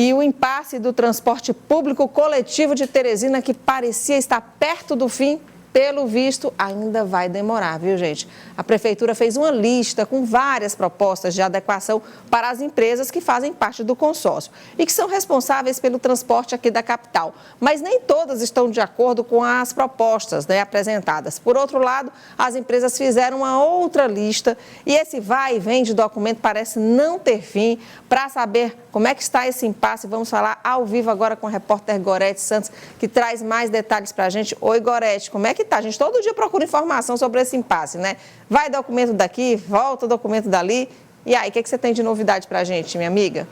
E o impasse do transporte público coletivo de Teresina, que parecia estar perto do fim, pelo visto, ainda vai demorar, viu, gente? A Prefeitura fez uma lista com várias propostas de adequação para as empresas que fazem parte do consórcio e que são responsáveis pelo transporte aqui da capital. Mas nem todas estão de acordo com as propostas, apresentadas. Por outro lado, as empresas fizeram uma outra lista e esse vai e vem de documento parece não ter fim. Para saber como é que está esse impasse, vamos falar ao vivo agora com o repórter Gorete Santos, que traz mais detalhes para a gente. Oi, Gorete, como é que tá? A gente todo dia procura informação sobre esse impasse, né? Vai documento daqui, volta documento dali. E aí, o que você tem de novidade para a gente, minha amiga?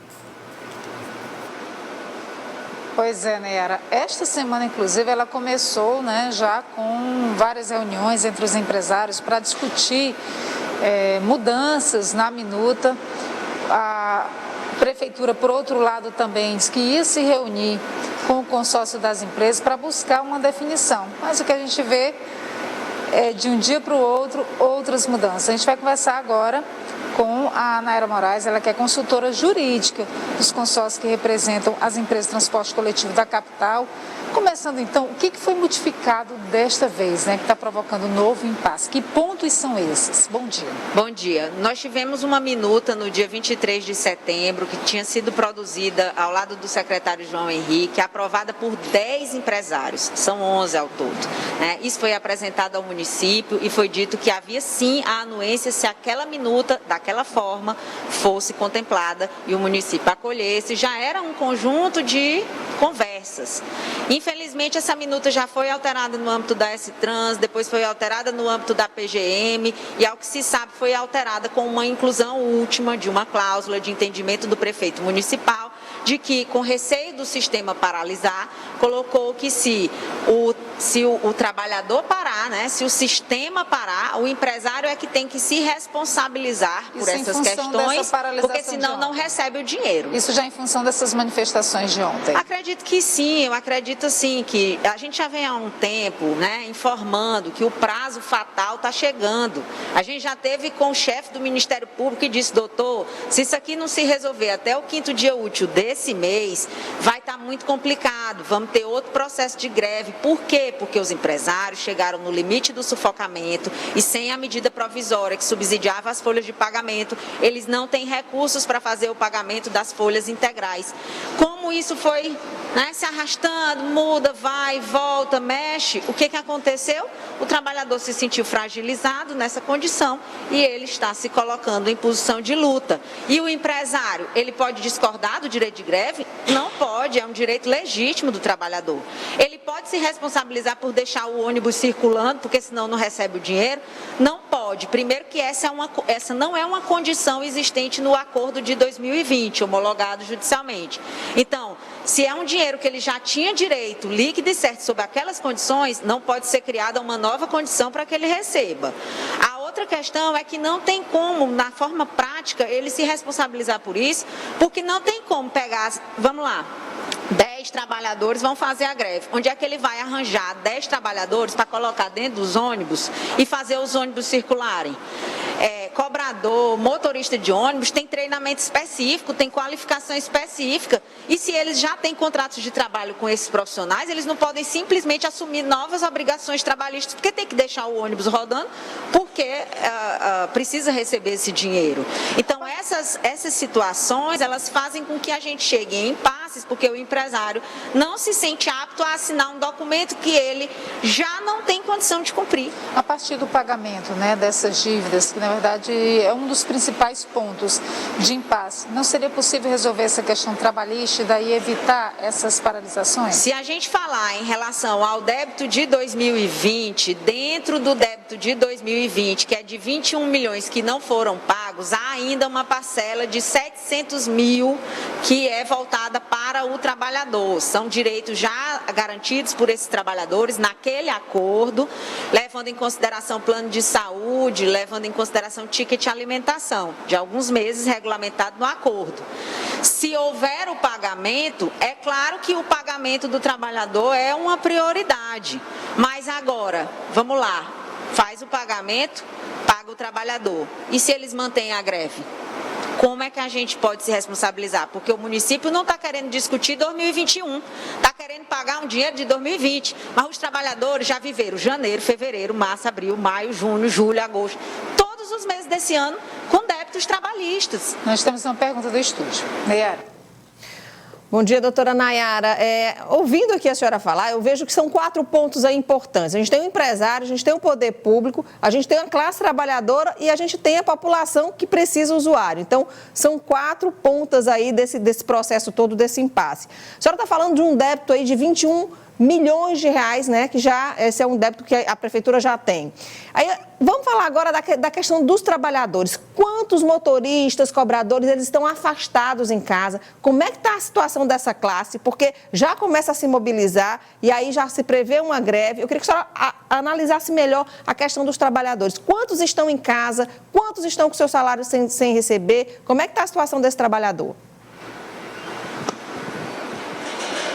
Pois é, Nayara. Esta semana, inclusive, ela começou, já com várias reuniões entre os empresários para discutir mudanças na minuta. A Prefeitura, por outro lado, também disse que ia se reunir com o consórcio das empresas para buscar uma definição. Mas o que a gente vê é, de um dia para o outro, outras mudanças. A gente vai conversar agora com a Nayara Moraes, ela que é consultora jurídica dos consórcios que representam as empresas de transporte coletivo da capital. Começando então, o que foi modificado desta vez, que está provocando um novo impasse? Que pontos são esses? Bom dia. Bom dia. Nós tivemos uma minuta no dia 23 de setembro, que tinha sido produzida ao lado do secretário João Henrique, aprovada por 10 empresários, são 11 ao todo. Isso foi apresentado ao município e foi dito que havia sim a anuência se aquela minuta, daquela forma, fosse contemplada e o município acolhesse. Já era um conjunto de conversas. Infelizmente, essa minuta já foi alterada no âmbito da S-Trans, depois foi alterada no âmbito da PGM e, ao que se sabe, foi alterada com uma inclusão última de uma cláusula de entendimento do prefeito municipal de que, com receio do sistema paralisar, colocou que se o trabalhador parar, se o sistema parar, o empresário é que tem que se responsabilizar por essas questões, porque senão não recebe o dinheiro. Isso já em função dessas manifestações de ontem? Acredito que sim, eu acredito assim que a gente já vem há um tempo, informando que o prazo fatal está chegando. A gente já teve com o chefe do Ministério Público que disse, doutor, se isso aqui não se resolver até o 5º dia útil desse mês, vai estar muito complicado, vamos ter outro processo de greve. Por quê? Porque os empresários chegaram no limite do sufocamento e sem a medida provisória que subsidiava as folhas de pagamento, eles não têm recursos para fazer o pagamento das folhas integrais. Como isso foi se arrastando, muda, vai, volta, mexe, o que aconteceu? O trabalhador se sentiu fragilizado nessa condição e ele está se colocando em posição de luta. E o empresário, ele pode discordar do direito de greve? Não pode, é um direito legítimo do trabalhador. Ele pode se responsabilizar por deixar o ônibus circulando, porque senão não recebe o dinheiro? Não pode. Primeiro que essa não é uma condição existente no acordo de 2020, homologado judicialmente. Então, se é um dinheiro que ele já tinha direito, líquido e certo, sob aquelas condições, não pode ser criada uma nova condição para que ele receba. A outra questão é que não tem como, na forma prática, ele se responsabilizar por isso, porque não tem como pegar, vamos lá, 10 trabalhadores vão fazer a greve. Onde é que ele vai arranjar 10 trabalhadores para colocar dentro dos ônibus e fazer os ônibus circularem? Cobrador, motorista de ônibus tem treinamento específico, tem qualificação específica. E se eles já têm contratos de trabalho com esses profissionais, eles não podem simplesmente assumir novas obrigações trabalhistas, porque tem que deixar o ônibus rodando, porque precisa receber esse dinheiro. Então, essas situações, elas fazem com que a gente chegue em impasses, porque o empresário não se sente apto a assinar um documento que ele já não tem condição de cumprir. A partir do pagamento dessas dívidas, que na verdade é um dos principais pontos de impasse, não seria possível resolver essa questão trabalhista e daí evitar essas paralisações? Se a gente falar em relação ao débito de 2020, dentro do débito de 2020, que é de 21 milhões que não foram pagos, há ainda uma parcela de 700 mil que é voltada para o trabalhador. São direitos já garantidos por esses trabalhadores naquele acordo, levando em consideração plano de saúde, levando em consideração ticket alimentação, de alguns meses regulamentado no acordo. Se houver o pagamento, é claro que o pagamento do trabalhador é uma prioridade. Mas agora, vamos lá, faz o pagamento, paga o trabalhador. E se eles mantêm a greve? como é que a gente pode se responsabilizar? Porque o município não está querendo discutir 2021, está querendo pagar um dinheiro de 2020, mas os trabalhadores já viveram janeiro, fevereiro, março, abril, maio, junho, julho, agosto, todos os meses desse ano com débitos trabalhistas. Nós temos uma pergunta do estúdio. Nayara. Bom dia, doutora Nayara. Ouvindo aqui a senhora falar, eu vejo que são 4 pontos aí importantes. A gente tem o empresário, a gente tem o poder público, a gente tem a classe trabalhadora e a gente tem a população que precisa usuário. Então, são 4 pontas aí desse processo todo, desse impasse. A senhora está falando de um débito aí de 21 milhões de reais, né? Que já esse é um débito que a prefeitura já tem. Aí, vamos falar agora da questão dos trabalhadores. Quantos motoristas, cobradores, eles estão afastados em casa? Como é que está a situação dessa classe? Porque já começa a se mobilizar e aí já se prevê uma greve. Eu queria que a senhora analisasse melhor a questão dos trabalhadores. Quantos estão em casa? Quantos estão com seu salário sem receber? Como é que está a situação desse trabalhador?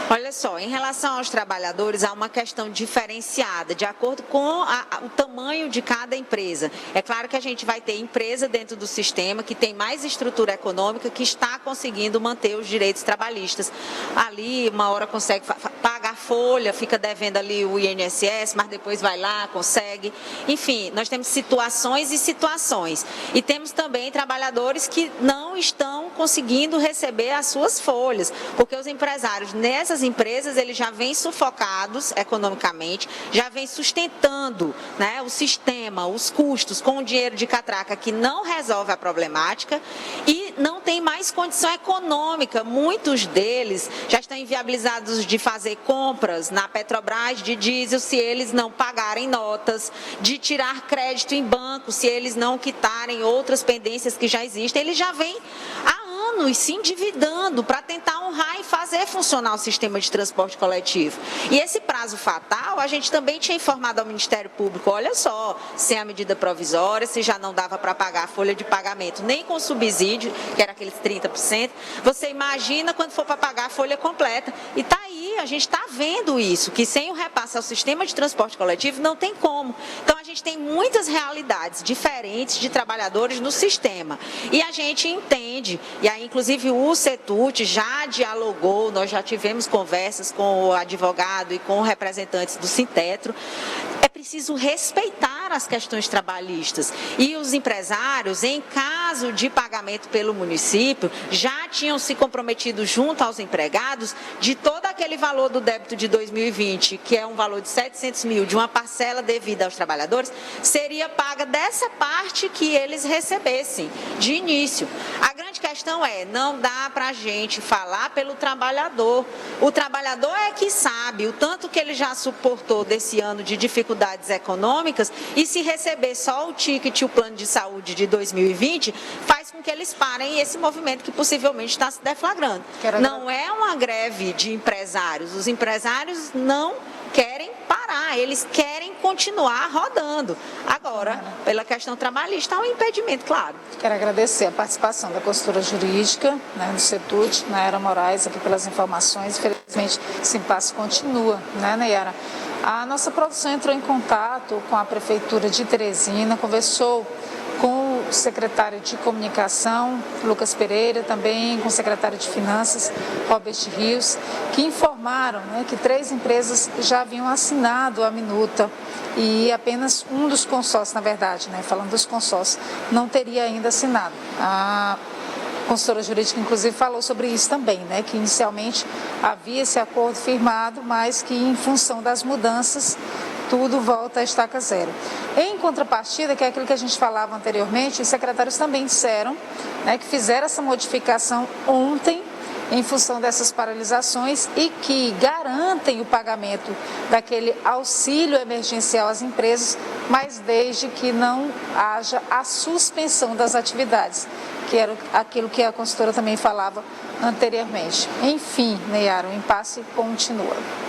Olha só, em relação aos trabalhadores, há uma questão diferenciada, de acordo com o tamanho de cada empresa. É claro que a gente vai ter empresa dentro do sistema que tem mais estrutura econômica, que está conseguindo manter os direitos trabalhistas. Ali, uma hora consegue pagar folha, fica devendo ali o INSS, mas depois vai lá, consegue. Enfim, nós temos situações e situações. E temos também trabalhadores que não estão conseguindo receber as suas folhas, porque os empresários nessas empresas, eles já vêm sufocados economicamente, já vêm sustentando, né, o sistema, os custos com o dinheiro de catraca que não resolve a problemática e não tem mais condição econômica. Muitos deles já estão inviabilizados de fazer compras na Petrobras de diesel se eles não pagarem notas, de tirar crédito em banco se eles não quitarem outras pendências que já existem. Eles já vêm há anos se endividando para tentar honrar e fazer funcionar o sistema de transporte coletivo. E esse prazo fatal, a gente também tinha informado ao Ministério Público, olha só, sem a medida provisória, se já não dava para pagar a folha de pagamento, nem com subsídio, que era aqueles 30%, você imagina quando for para pagar a folha completa. E está aí, a gente está vendo isso, que sem o repasse ao sistema de transporte coletivo não tem como. Então, a gente tem muitas realidades diferentes de trabalhadores no sistema. E a gente entende, e aí, inclusive, o CETUT já dialogou, nós já tivemos conversas com o advogado e com representantes do Sintetro. É preciso respeitar as questões trabalhistas. E os empresários, em caso de pagamento pelo município, já tinham se comprometido junto aos empregados de todo aquele valor do débito de 2020, que é um valor de 700 mil, de uma parcela devida aos trabalhadores, seria paga dessa parte que eles recebessem de início. A grande questão é, não dá para a gente falar pelo trabalhador. O trabalhador é que sabe o tanto que ele já suportou desse ano de dificuldades econômicas e se receber só o ticket e o plano de saúde de 2020, faz com que eles parem esse movimento que possivelmente está se deflagrando. Não é uma greve de empresários. Os empresários não querem parar, eles querem continuar rodando. Agora, pela questão trabalhista, há um impedimento, claro. Quero agradecer a participação da consultora jurídica, né, do CETUT, Nayara Moraes, aqui pelas informações. Infelizmente, esse impasse continua, né, Nayara? A nossa produção entrou em contato com a Prefeitura de Teresina, conversou com o secretário de Comunicação, Lucas Pereira, também com o secretário de Finanças, Robert Rios, que informaram, né, que 3 empresas já haviam assinado a minuta e apenas um dos consórcios, na verdade, né, falando dos consórcios, não teria ainda assinado. A consultora jurídica, inclusive, falou sobre isso também, né, que inicialmente havia esse acordo firmado, mas que em função das mudanças, tudo volta a estaca zero. Em contrapartida, que é aquilo que a gente falava anteriormente, os secretários também disseram, né, que fizeram essa modificação ontem em função dessas paralisações e que garantem o pagamento daquele auxílio emergencial às empresas, mas desde que não haja a suspensão das atividades, que era aquilo que a consultora também falava anteriormente. Enfim, Nayara, o impasse continua.